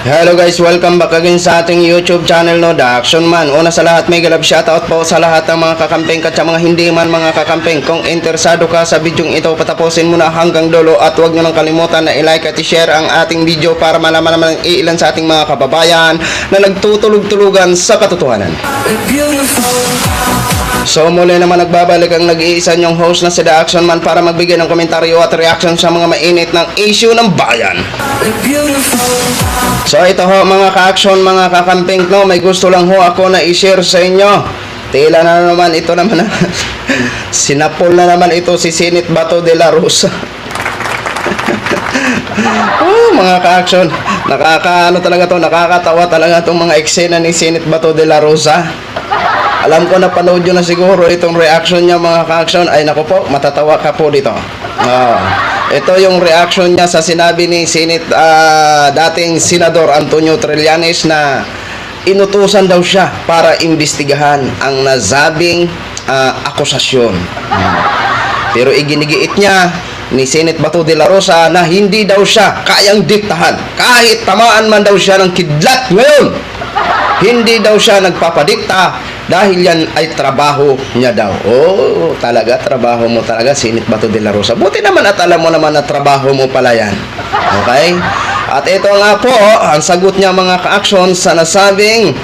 Hello guys, welcome back again sa ating YouTube channel, no, The Action Man. Una sa lahat, may galab shoutout po sa lahat ng mga kakamping at sa mga hindi man mga kakamping. Kung interesado ka sa video ito, patapusin mo na hanggang dulo at huwag nyo nang kalimutan na i-like at i-share ang ating video para malaman naman ng ilan sa ating mga kababayan na nagtutulog-tulugan sa katotohanan. So muli naman nagbabalik ang nag-iisa nyong host na si The Action Man para magbigay ng komentaryo at reaction sa mga mainit ng issue ng bayan. So ito ho mga ka-action, mga kakamping, no, may gusto lang ho ako na i-share sa inyo. Tila na naman ito naman sinapol na naman ito si Senate Bato de la Rosa. Mga ka-action, nakakatawa talaga itong mga eksena ni Senate Bato de la Rosa. Alam ko na panood nyo na siguro itong reaction niya mga ka-action. Ay nako po, matatawa ka po dito. Ito yung reaction niya sa sinabi ni Senate dating Senador Antonio Trillanes na inutusan daw siya para imbestigahan ang nasabing akusasyon. Pero iginigiit niya ni Senate Bato de la Rosa na hindi daw siya kayang diktahan. Kahit tamaan man daw siya ng kidlat ngayon, hindi daw siya nagpapadikta dahil yan ay trabaho niya daw. Oh, talaga, trabaho mo talaga, Senate Bato de la Rosa. Buti naman at alam mo naman na trabaho mo pala yan. Okay? At ito nga po, ang sagot niya mga ka-action sa nasabing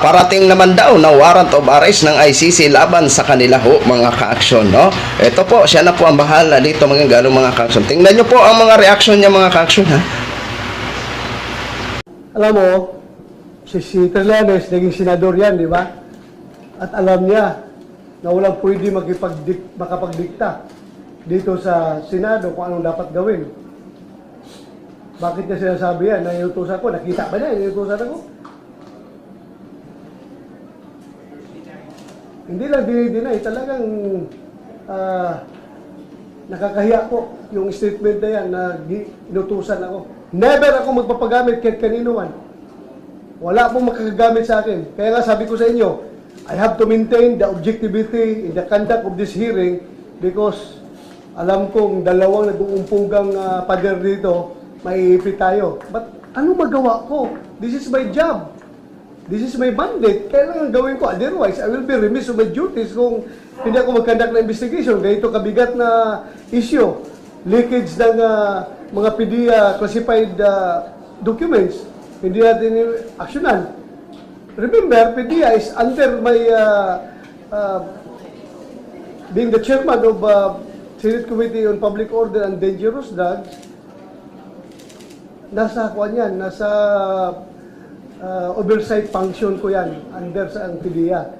parating naman daw na warrant of arrest ng ICC laban sa kanila ho mga ka-action, no? Ito po, siya na po ang bahala dito mga ganong mga ka-action. Tingnan nyo po ang mga reaction niya mga ka-action, ha? Alam mo, si Trillanes, naging senador yan, di ba? At alam niya na walang pwede makapagdikta dito sa Senado kung anong dapat gawin. Bakit niya sinasabi yan? Naiutusan ko. Nakita ba niya? Naiutusan ako? Hindi lang dinay. Talagang nakakahiya po yung statement na yan na inutusan ako. Never ako magpapagamit kahit kanino man. Wala pong makakagamit sa akin. Kaya nga sabi ko sa inyo, I have to maintain the objectivity in the conduct of this hearing because alam kong dalawang nag-uumpugang pader dito, maiipit tayo. But ano magawa ko? This is my job. This is my mandate. Kailangan gawin ko. Otherwise, I will be remiss of my duties kung hindi ako mag-conduct na investigation. Ganito kabigat na issue. Leakage ng mga PDEA classified documents. Hindi natin aksyonan. Remember, PDEA is under my being the chairman of Senate Committee on Public Order and Dangerous Drugs. Nasa kuan yan, nasa oversight function ko yan under sa ang PDEA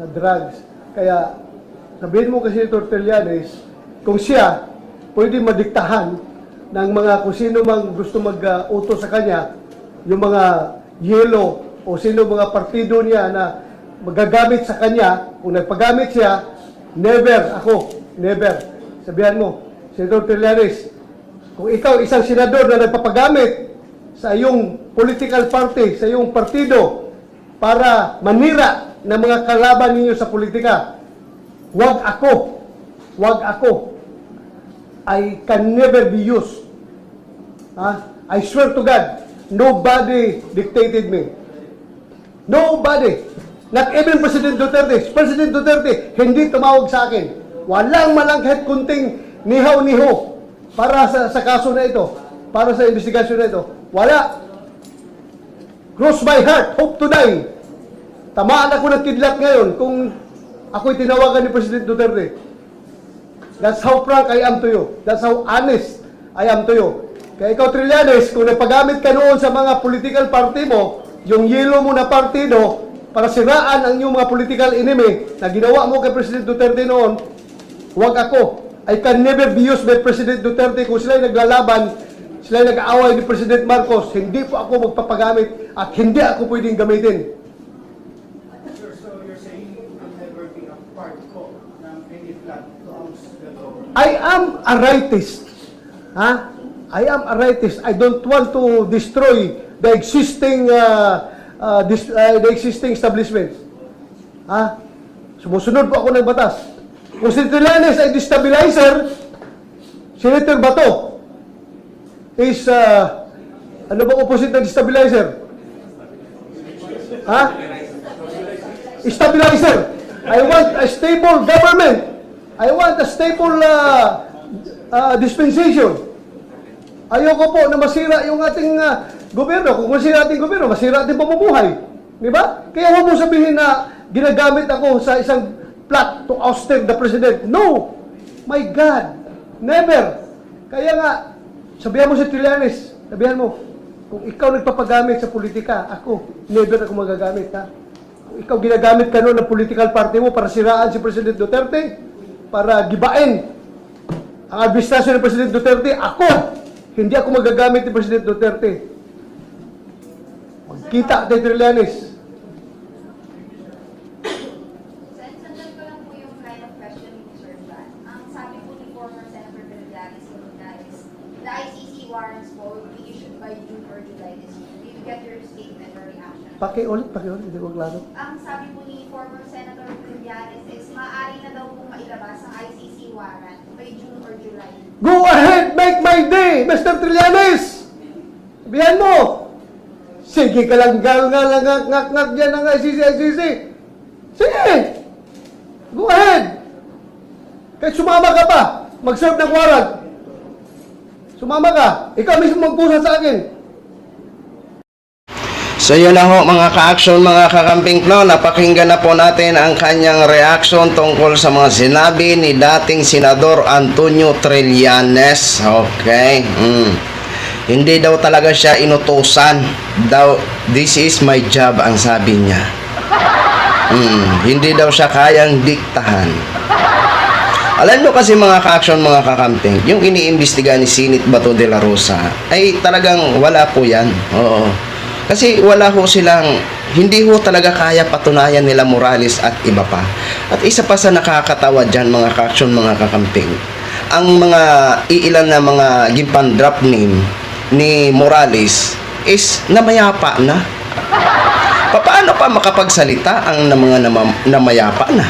na drugs. Kaya sabihin mo kasi ito Trillanes, kung siya pwede madiktahan ng mga kung sino mang gusto mag-utos sa kanya, yung mga yellow o sino mga partido niya na magagamit sa kanya, kung nagpagamit siya, never ako, never. Sabihan mo, Senator Trillanes, kung ikaw isang senador na nagpapagamit sa iyong political party, sa iyong partido, para manira ng mga kalaban ninyo sa politika, wag ako. I can never be used. I swear to God, nobody dictated me. Nobody. Not even President Duterte. President Duterte, hindi tumawag sa akin. Walang malang kahit kunting nihaw-niho para sa kaso na ito. Para sa investigasyon na ito. Wala. Cross my heart, hope to die. Tamaan ako ng kidlat ngayon kung ako'y tinawagan ni President Duterte. That's how frank I am to you. That's how honest I am to you. Kaya ikaw, Trillanes, kung nagpagamit ka noon sa mga political party mo, yung yellow mo na partido, para siraan ang iyong mga political enemy na ginawa mo kay President Duterte noon, huwag ako. I can never be used by President Duterte kung sila'y naglalaban, sila'y nag-aaway ni President Marcos. Hindi po ako magpapagamit at hindi ako pwedeng gamitin. So you're saying you will never be a part ko ng any plan to oust the government? I am a rightist. I am a rightist. I don't want to destroy the existing establishments. Sumusunod po ako ng batas. Kung si Trillanes ay destabilizer, Senator Bato is Ano bang opposite ng stabilizer? Ha? Stabilizer. I want a stable government. I want a stable dispensation. Ayoko po na masira yung ating gobyerno. Kung masira ating gobyerno, masira ating pamumuhay. Di ba? Kaya huwag mo sabihin na ginagamit ako sa isang plot to ousted the president. No! My God! Never! Kaya nga, sabihan mo si Trillanes, sabihan mo, kung ikaw nagpapagamit sa politika, ako, never ako magagamit, ha? Kung ikaw ginagamit ka noon ng political party mo para siraan si President Duterte, para gibain ang administrasyon ng President Duterte, ako, hindi ako magagamit ni President Duterte. Magkita kay Trillanes. Sandali ko lang po yung line of questioning ni Sir John. Ang sabi po ni former Senator Trillanes is, the ICC warrants po will be issued by June or July this year. Did you get your statement or reaction? Pakiulit, hindi ko klaro. Ang sabi po ni former Senator Trillanes is, maaari na daw pong mailabas ang ICC warrant by June or July. Go ahead, make my day, Mr. Trillanes! Sabihan mo! Sige ka lang, ngak dyan ng ICC. Sige! Go ahead! Kahit sumama ka pa, mag-serve ng warrant. Sumama ka, ikaw mismo magpusa sa akin. So yun na ho mga ka-action, mga kakamping no, napakinggan na po natin ang kanyang reaction tungkol sa mga sinabi ni dating Senador Antonio Trillanes. Okay. Hindi daw talaga siya inutusan. Daw, this is my job ang sabi niya. Hindi daw siya kayang diktahan. Alam nyo kasi mga ka-action, mga kakamping, yung iniimbestiga ni Senate Bato de la Rosa ay talagang wala po yan. Oo. Kasi wala ho silang, hindi ho talaga kaya patunayan nila Morales at iba pa. At isa pa sa nakakatawa dyan mga ka-action, mga kakamping, ang mga iilan na mga gimpan drop name ni Morales is namayapa na. Paano pa makapagsalita ang mga namayapa na?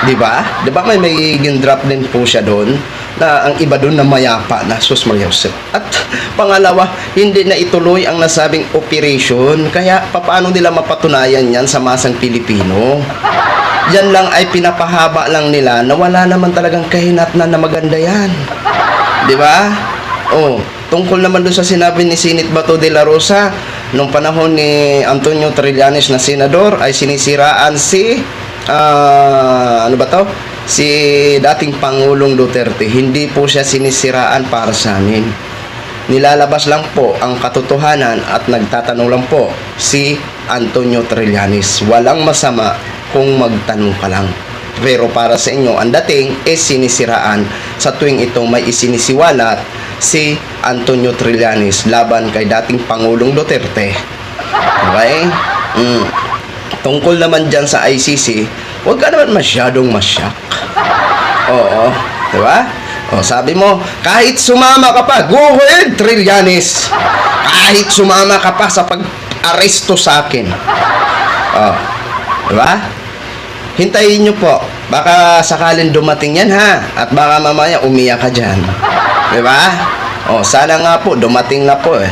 Di ba? Di ba may gin-drop din po siya doon na ang iba doon na mayapa na, sus Maria Josep. At pangalawa, hindi na ituloy ang nasabing operation, kaya paano nila mapatunayan yan sa masang Pilipino? Yan lang ay pinapahaba lang nila na wala naman talagang kahinatnan na maganda yan. Di ba? Oh, tungkol naman doon sa sinabi ni Senate Bato de la Rosa, nung panahon ni Antonio Trillanes na senador, ay sinisiraan si ano ba to? Si dating Pangulong Duterte. Hindi po siya sinisiraan para sa amin. Nilalabas lang po ang katotohanan at nagtatanong lang po si Antonio Trillanes. Walang masama kung magtanong ka lang. Pero para sa inyo, ang dating is sinisiraan sa tuwing itong may isinisiwalat si Antonio Trillanes laban kay dating Pangulong Duterte. Okay? Tungkol naman dyan sa ICC, huwag ka naman masyadong masyak. Oo, di ba? O, sabi mo, kahit sumama ka pa, go ahead, Trillanes. Kahit sumama ka pa sa pag-aresto sa akin. O, di ba? Hintayin nyo po. Baka sakalin dumating yan, ha? At baka mamaya umiyak ka dyan. Di ba? O, sana nga po, dumating na po, eh.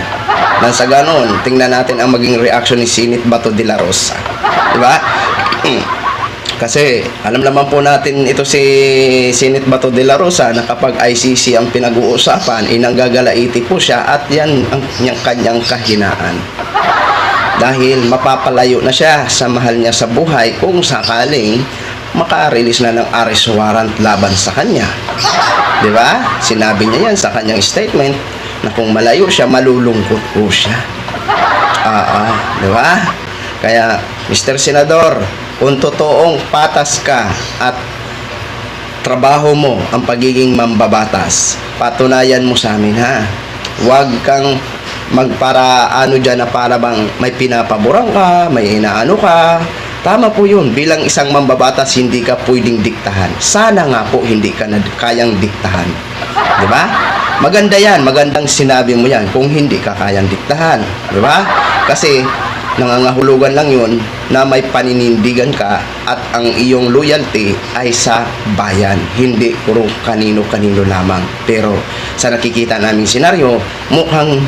Nang sa ganun, tingnan natin ang maging reaction ni Senate Bato de la Rosa. Diba? Kasi alam naman po natin ito si Senate Bato de la Rosa na kapag ICC ang pinag-uusapan, inanggagalaiti po siya at yan ang kanyang kahinaan. Dahil mapapalayo na siya sa mahal niya sa buhay kung sakaling maka-release na ng arrest warrant laban sa kanya. Diba? Sinabi niya yan sa kanyang statement na kung malayo siya, malulungkot po siya. Diba? Kaya, Mr. Senador, kung totoong patas ka at trabaho mo ang pagiging mambabatas, patunayan mo sa amin, ha? Huwag kang magparaano dyan na para bang may pinapaborang ka, may inaano ka. Tama po yun. Bilang isang mambabatas, hindi ka pwedeng diktahan. Sana nga po hindi ka na kayang diktahan. Diba? Maganda yan. Magandang sinabi mo yan kung hindi ka kayang diktahan. Diba? Kasi nangangahulugan lang yun na may paninindigan ka at ang iyong loyalty ay sa bayan, hindi puro kanino-kanino lamang. Pero sa nakikita naming senaryo, mukhang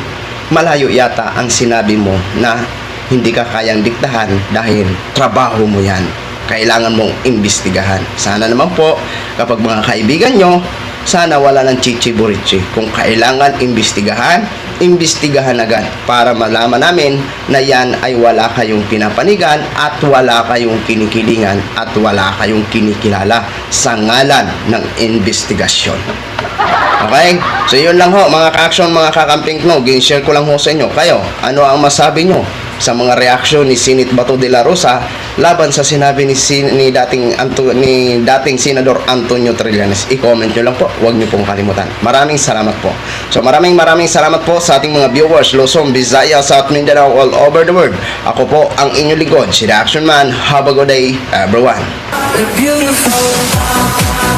malayo yata ang sinabi mo na hindi ka kayang diktahan dahil trabaho mo yan. Kailangan mong imbestigahan. Sana naman po, kapag mga kaibigan nyo, sana wala ng chichi-burichi. Kung kailangan imbestigahan, imbestigahan agad para malaman namin na yan ay wala kayong pinapanigan at wala kayong kinikilingan at wala kayong kinikilala sa ngalan ng investigasyon. Okay? So yun lang ho, mga ka-action, mga kakamping no, share ko lang ho sa inyo. Kayo, ano ang masabi nyo sa mga reaksyon ni Senate Bato de la Rosa laban sa sinabi ni dating Senador Antonio Trillanes? I-comment nyo lang po, huwag nyo pong kalimutan. Maraming salamat po. So maraming salamat po sa ating mga viewers, Luzon, Visayas, South Mindanao, all over the world. Ako po ang inyong lingkod, si The Action Man. Have a good day, everyone. Beautiful.